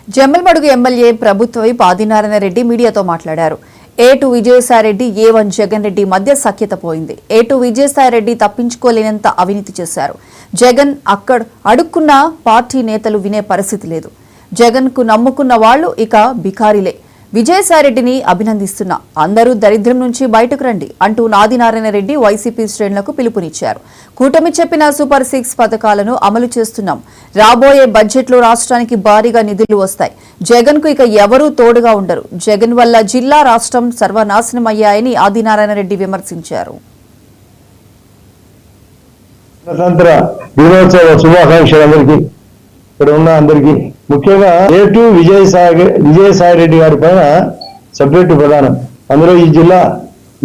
Jammalamadugu MLA ప్రభుత్వ whip Adinarayana Reddy మీడియాతో మాట్లాడారు. A2 విజయసాయిరెడ్డి A1 జగన్ రెడ్డి మధ్య సఖ్యత పోయింది. A2 విజయసాయిరెడ్డి తప్పించుకోలేనంత అవినీతి చేశారు. జగన్ అడుక్కున్న పార్టీ నేతలు వినే పరిస్థితి లేదు. జగన్ కు నమ్ముకున్న వాళ్లు ఇక బికారిలే. విజయసాయిరెడ్డిని అభినందిస్తున్నా, అందరూ దరిద్రం నుంచి బయటకు రండి అంటూ ఆదినారాయణ రెడ్డి వైసీపీ శ్రేణులకు పిలుపునిచ్చారు. కూటమి చెప్పిన సూపర్ 6 పథకాలను అమలు చేస్తున్నాం. రాబోయే బడ్జెట్లో రాష్ట్రానికి భారీగా నిధులు వస్తాయి. జగన్ కు ఇక ఎవరూ తోడుగా ఉండరు. జగన్ వల్ల జిల్లా రాష్ట్రం సర్వనాశనమయ్యాయని ఆదినారాయణ రెడ్డి విమర్శించారు. స్వతంత్ర దినోత్సవ శుభాకాంక్షలందరికీ, ఇక్కడ ఉన్న అందరికీ, ముఖ్యంగా A2 విజయసాయిరెడ్డి గారి పైన సబ్జెక్టు ప్రధానం. అందులో ఈ జిల్లా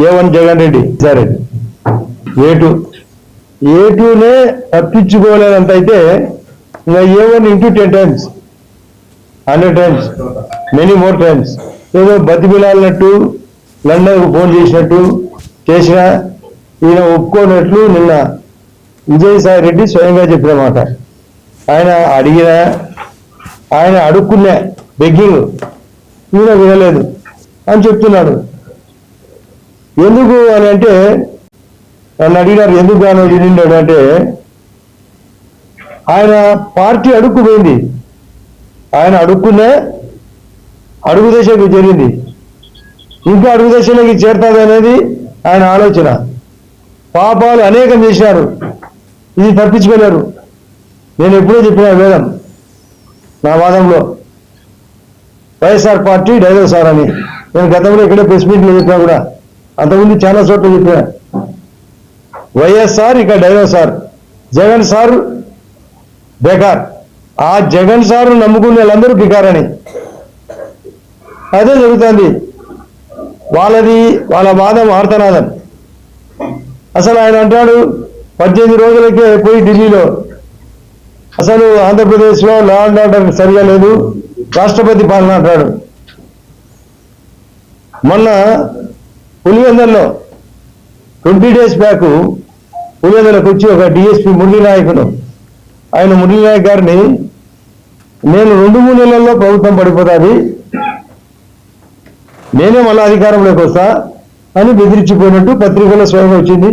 A1 జగన్ రెడ్డి సారెడ్డి A2నే తప్పించుకోలేనంత అయితే ఇంకా A1 into 10 times 100 times many more times ఏదో బతిమిలాలినట్టు లండన్కు ఫోన్ చేసినట్టు చేసిన ఈయన ఒప్పుకోనట్లు నిన్న విజయసాయిరెడ్డి స్వయంగా చెప్పిన మాట. ఆయన అడుక్కునే బెగ్గింగ్ ఈయన వినలేదు అని చెప్తున్నాడు. ఎందుకు అని అంటే నన్ను అడిగినారు, ఎందుకు గాను వినిండాడు అంటే ఆయన పార్టీ అడుక్కుపోయింది. ఆయన అడుక్కునే అడుగు దశకు చేరింది, ఇంకా అడుగు దశలోకి చేరుతుంది అనేది ఆయన ఆలోచన. పాపాలు అనేకం చేసినారు, ఇది తప్పించుకోలేరు. నేను ఎప్పుడూ చెప్పిన వేదం నా వాదంలో, వైఎస్ఆర్ పార్టీ డైనోసార్ అని. నేను గతంలో ఇక్కడే ప్రెస్ మీట్లో చెప్పినా కూడా, అంతకుముందు చాలా చోట్ల చెప్పినా. వైఎస్ఆర్ ఇక డైనోసార్, జగన్ సార్ బేకార్. ఆ జగన్ సార్ నమ్ముకునే వాళ్ళందరూ బికారని. అదే జరుగుతుంది. వాళ్ళ వాదం ఆర్తనాదం. అసలు ఆయన అంటాడు 18 రోజులకే పోయి ఢిల్లీలో అసలు ఆంధ్రప్రదేశ్లో లా అండ్ ఆర్డర్ సరిగా లేదు, రాష్ట్రపతి పాలన అంటాడు. మొన్న పులివెందులలో 20 days బ్యాక్ పులివెందులకు వచ్చి ఒక డిఎస్పీ మురళీనాయకుడు, ఆయన మురళీనాయక్ గారిని నేను 2-3 నెలల్లో ప్రభుత్వం పడిపోతుంది, నేనే మళ్ళీ అధికారంలోకి వస్తా అని బెదిరించిపోయినట్టు పత్రికల్లో స్వయంగా వచ్చింది.